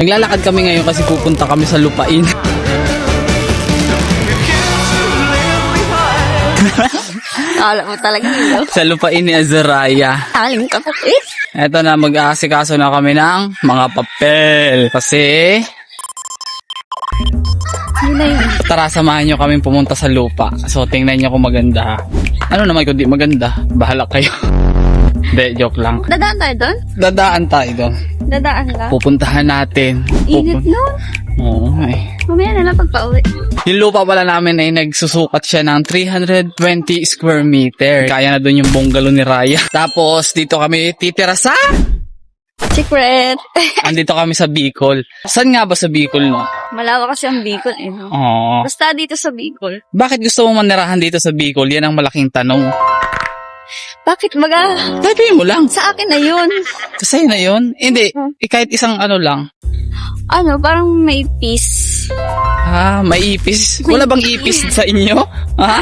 Naglalakad kami ngayon kasi pupunta kami sa lupain. Alam mo talaga yun. Sa lupain ni Azaraya. Alim ka po eh. Eto na, mag-aasikaso na kami ng mga papel. Kasi, Yun na yun. tara, samahan nyo kami pumunta sa lupa. So, tingnan nyo kung maganda. Ano naman kung di maganda? Bahala kayo. Hindi, joke lang. Dadaan tayo doon? Dadaan tayo doon. Dadaan ka? Pupuntahan natin. Init nun. Oo, ay. Mamaya na lang pagpa-uwi. Yung lupa pala namin ay nagsusukat siya ng 320 square meter. Kaya na doon yung bungalow ni Raya. Tapos, dito kami titira sa... Secret. Andito kami sa Bicol. Saan nga ba sa Bicol, no? Malawak kasi ang Bicol eh. No? Oo. Basta dito sa Bicol. Bakit gusto mo manirahan dito sa Bicol? Yan ang malaking tanong. Bakit Sabihin mo lang. sa akin na yun. Sa'yo na yun? Hindi. Kahit isang ano lang. Ano, parang may peace. May ipis. Wala bang ipis sa inyo? Ha?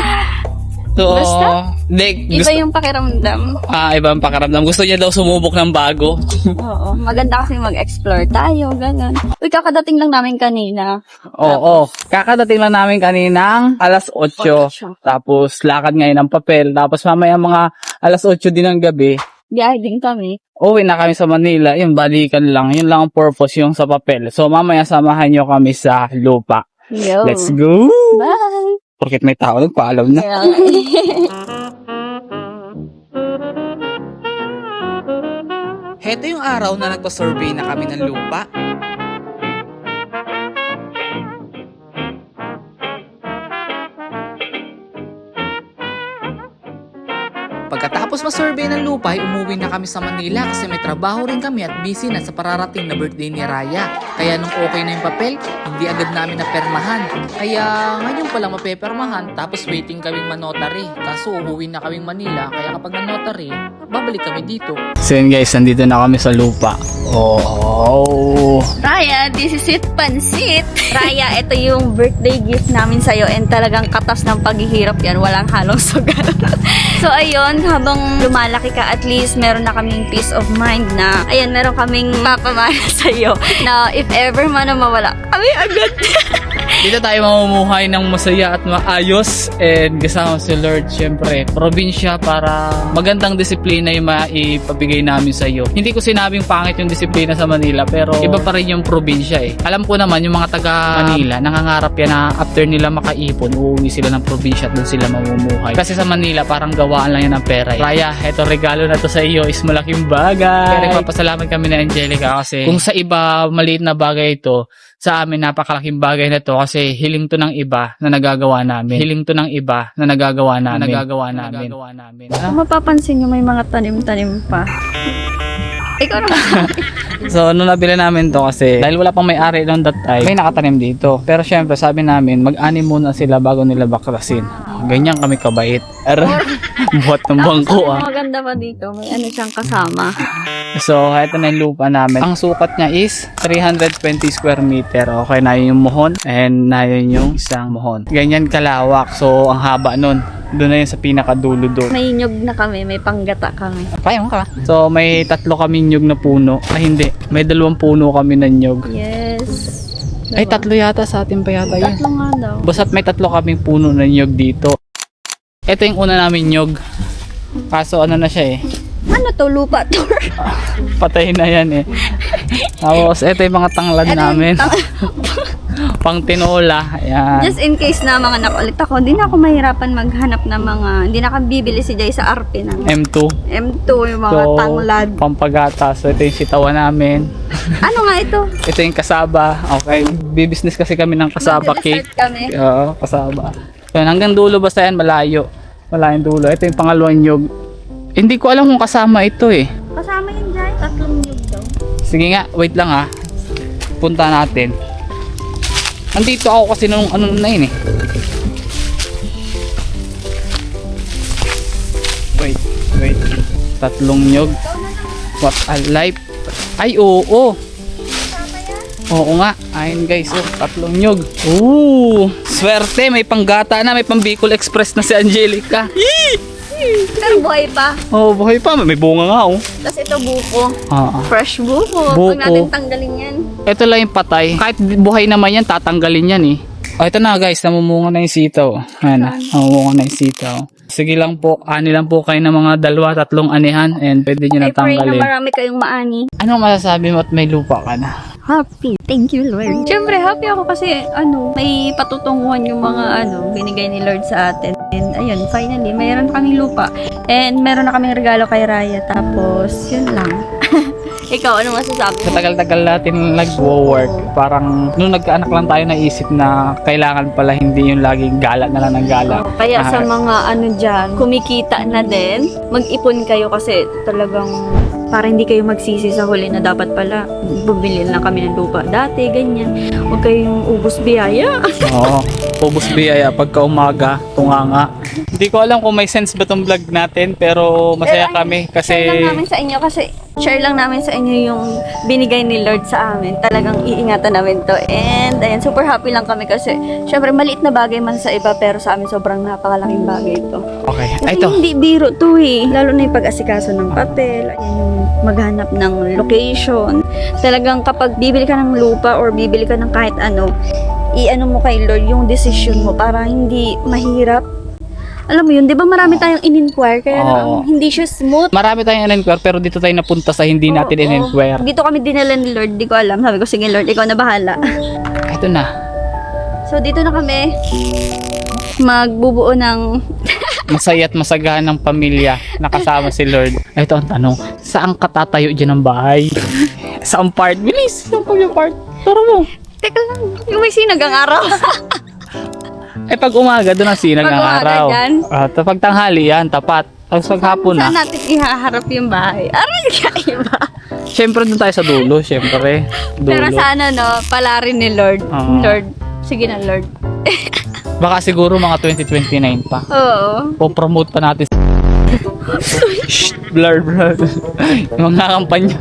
So, Basta, Iba yung pakiramdam. iba ang pakiramdam. Gusto niya daw sumubok ng bago. Oo. Maganda kasi mag-explore tayo, ganun. Uy, kakadating lang namin kanina. Oo. Kakadating lang namin kaninang alas 8. Tapos, lakad ngayon ng papel. Tapos, mamaya mga alas 8 din ng gabi. Biyahe din kami. Uwi na kami sa Manila. Yung balikan lang. Yun lang ang purpose yung sa papel. So, mamaya samahan nyo kami sa lupa. Yo. Let's go! Bye! Porket may tao, nagpaalam na. Yeah. Heto yung araw na nagpa-survey na kami ng lupa. Pagkatapos ma-survey ng lupa, ay umuwi na kami sa Manila kasi may trabaho rin kami at busy na sa pararating na birthday ni Raya. Kaya nung okay na yung papel, hindi agad namin napermahan. Kaya ngayon pala mapepermahan, tapos waiting kaming manotary. Kaso uuwi na kaming Manila, kaya kapag na-notary, babalik kami dito. So yun guys, nandito na kami sa lupa. Oh! Raya, this is it, pansit. Raya, ito yung birthday gift namin sa'yo and talagang katas ng paghihirap yan. Walang halong sugal. So ayun, habang lumalaki ka, at least meron na kaming peace of mind na, ayan, meron kaming papamana sa'yo na if ever man na mawala, kami agad. Dito tayo mamumuhay ng masaya at maayos and kasama si Lord, syempre, probinsya para magandang disiplina yung maipabigay namin sa iyo. Hindi ko sinabing pangit yung disiplina sa Manila, pero iba pa rin yung probinsya eh. Alam ko naman yung mga taga Manila, nangangarap yan na after nila makaipon, uuwi sila ng probinsya at doon sila mamumuhay. Kasi sa Manila, parang gawaan lang yan ng pera eh. Raya, eto regalo na to sa iyo is malaking bagay. Kaya nagpapasalamat kami na Angelica kasi kung sa iba maliit na bagay ito, sa amin napakalaking bagay na to kasi hiling to ng iba na nagagawa namin. Hiling to ng iba na nagagawa namin. Kung mapapansin nyo, may mga tanim-tanim pa. Ikaw naman. So, nung nabili namin to kasi dahil wala pang may-ari noon that time, may nakatanim dito. Pero syempre, sabi namin, mag-ani muna sila bago nila baklasin. Ganyan kami kabait. Buhat ng bangko Maganda pa dito, may ano siyang kasama. So, ito na yung lupa namin. Ang sukat niya is 320 square meter. Okay, na yun yung muhon and na yun yung isang muhon. Ganyan kalawak. So, ang haba nun. Doon na yun sa pinakadulo doon. May nyug na kami, may panggata kami. Payong ka. So, may 3 kami nyug na puno. Ay, hindi. May 2 puno kami na nyug. Yes. Ay, 3 yata sa atin pa yata yun. 3 nga daw. Basta't may 3 kaming puno na nyug dito. Ito yung una namin nyug. Kaso ano na siya eh. Ano to, lupa tour? Patay na yan eh. Tapos, ito yung mga tanglad namin. Pang tinola. Ayan. Just in case na mga nakulit ako, hindi na ako mahirapan maghanap ng mga, hindi na kami bibili si Jay sa RP na. M2. M2, yung mga tanglad. Pampagata. So, ito yung sitawan namin. Ano nga ito? Ito yung kasaba. Okay. Bibusiness kasi kami ng kasaba cake. Mag-dessert kami. Oo, kasaba. So, hanggang dulo basta yan, malayo. Malayong dulo. Ito yung pangalawang nyug. Hindi ko alam kung kasama ito eh. Kasama yun, Jay. 3 nyug daw. Sige nga, wait lang ha. Punta natin. Andito ako kasi nung ano na yun eh. Wait. 3 nyug. What a life. Ay, oo. Oo nga. Ayun guys, 3 nyug. Ooh, swerte. May panggata na. May pang Bicol Express na si Angelica. Yee! Pero buhay pa. Oh, buhay pa. May bunga nga, oh. Tapos ito buko. Ah. Fresh buko. Buko. Huwag natin tanggalin yan. Ito lang yung patay. Kahit buhay naman yan, tatanggalin yan eh. Oh, ito na guys, namumunga na yung sitaw. Ayan na, namumunga na yung sitaw. Sige lang po, ani lang po kayo ng mga 2-3 anihan and pwede nyo I na pray na tanggalin. marami kayong maani. Ano masasabi mo at may lupa ka na? Happy. Thank you, Lord. Siyempre, happy ako kasi, may patutunguhan yung mga, binigay ni Lord sa atin. And, ayun, finally, mayroon kaming lupa. And, meron na kaming regalo kay Raya. Tapos, yun lang. Ikaw, ano masasabi? Sa tagal-tagal natin nag-work, parang nung nagkaanak lang tayo naisip na kailangan pala hindi yung laging gala na lang ng gala. Kaya sa mga dyan, kumikita na din, mag-ipon kayo kasi talagang para hindi kayo magsisi sa huli na dapat pala bumili lang kami ng lupa dati, ganyan. Huwag kayong ubos biyaya. Oo, ubos biyaya pagka umaga, tunganga. Hindi ko alam kung may sense ba tong vlog natin, pero masaya kami kasi Share lang namin sa inyo kasi share lang namin sa inyo yung binigay ni Lord sa amin. Talagang iingatan namin to. And ayan, super happy lang kami kasi syempre maliit na bagay man sa iba pero sa amin sobrang napakalaking bagay ito. okay. Kasi Ay, ito. hindi biro to eh. Lalo na yung pag-asikaso ng papel, ayan yung maghanap ng location. Talagang kapag bibili ka ng lupa or bibili ka ng kahit i-ano mo kay Lord yung decision mo para hindi mahirap. Alam mo yun, di ba marami tayong in-inquire kaya Oo. hindi siya smooth. Marami tayong in-inquire pero dito tayo napunta sa hindi natin Oo. in-inquire. Dito kami dinala ni Lord, di ko alam. Sabi ko, sige Lord, ikaw na bahala. Ito na. So, dito na kami magbubuo ng... Masaya at masaganang pamilya nakasama si Lord. Ito ang tanong, saan ka tatayo dyan ng bahay? Saan part? Bilis! Saan pa yung part? Turo mo. Teka lang, yung may sinag ang araw. Pag umaga, doon ang sinag Pag ng umaga araw. dyan. Pag tanghali yan, tapat. Tapos pag hapon na. Saan natin ihaharap yung bahay? Aray, kaiba. Siyempre doon tayo sa dulo, siyempre. Dulo. Pero sana, palarin ni Lord. Oo. Lord, sige na Lord. Baka siguro mga 2029 pa. Oo. Po-promote pa natin. Shh, blur. Yung mga kampanya.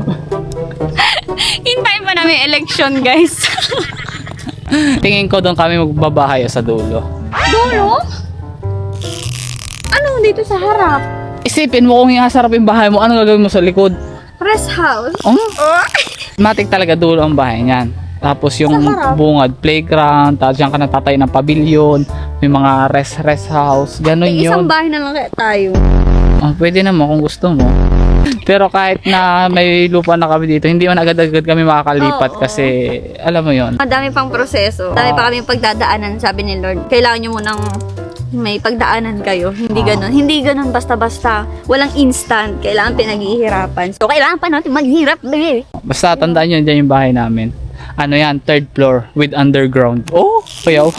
Hintayin pa namin election, guys. Tingin ko doon kami magbabahay sa dulo. Dulo? Ano dito sa harap? Isipin mo kung ihasarap yung bahay mo, ano gagawin mo sa likod? Rest house? Oh, matik talaga dulo ang bahay niyan. Tapos yung Sa harap? bungad, playground, tapos dyan ka natatay ng pavilion, may mga rest house, ganun May isang yun. bahay na lang kaya tayo. Oh, pwede naman kung gusto mo. Pero kahit na may lupa na kami dito, hindi man agad-agad kami makakalipat Oo. kasi alam mo yon. Madami pang proseso. Dami pa kami pagdadaanan, sabi ni Lord. Kailangan nyo munang may pagdaanan kayo. Hindi ganun. Hindi ganun basta-basta. Walang instant. Kailangan pinaghihirapan. So, kailangan pa natin maghirap, baby. Basta tandaan nyo, dyan yung bahay namin. Ano yan, 3rd floor with underground. Oh, payaw.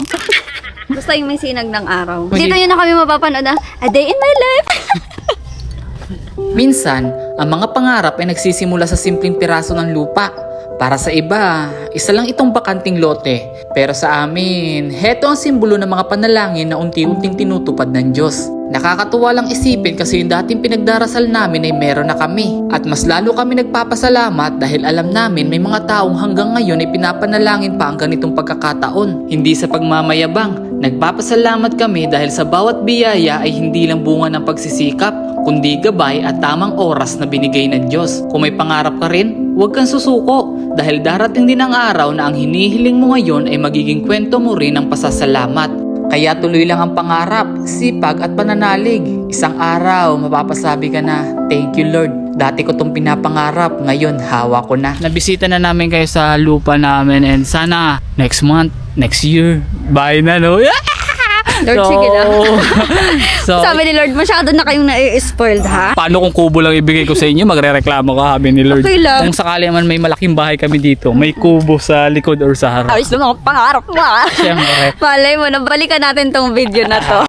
Basta yung may sinag ng araw. May- Dito yun na kami mapapanood na A Day in My Life. Minsan, ang mga pangarap ay nagsisimula sa simpleng piraso ng lupa. Para sa iba, isa lang itong bakanting lote. Pero sa amin, heto ang simbolo ng mga panalangin na unti-unting tinutupad ng Diyos. Nakakatuwa lang isipin kasi yung dating pinagdarasal namin ay meron na kami. At mas lalo kami nagpapasalamat dahil alam namin may mga taong hanggang ngayon ay pinapanalangin pa ang ganitong pagkakataon. Hindi sa pagmamayabang, nagpapasalamat kami dahil sa bawat biyaya ay hindi lang bunga ng pagsisikap, kundi gabay at tamang oras na binigay ng Diyos. Kung may pangarap ka rin, huwag kang susuko dahil darating din ang araw na ang hinihiling mo ngayon ay magiging kwento mo rin ng pasasalamat. Kaya tuloy lang ang pangarap, sipag at pananalig. Isang araw, mapapasabi ka na, thank you Lord. Dati ko tong pinapangarap, ngayon hawa ko na. Nabisita na namin kayo sa lupa namin and sana next month, next year, bye na no? Lord, sige na. So, Sabi ni Lord, masyado na kayong nai-spoiled, ha? paano kung kubo lang ibigay ko sa inyo, magre-reklamo ka kami ni Lord. Okay lang. Kung sakali man may malaking bahay kami dito, may kubo sa likod or sa harap. Ayos lang ako pangarap mo, ha? Siyempre. Malay mo, nabalikan natin tong video na to.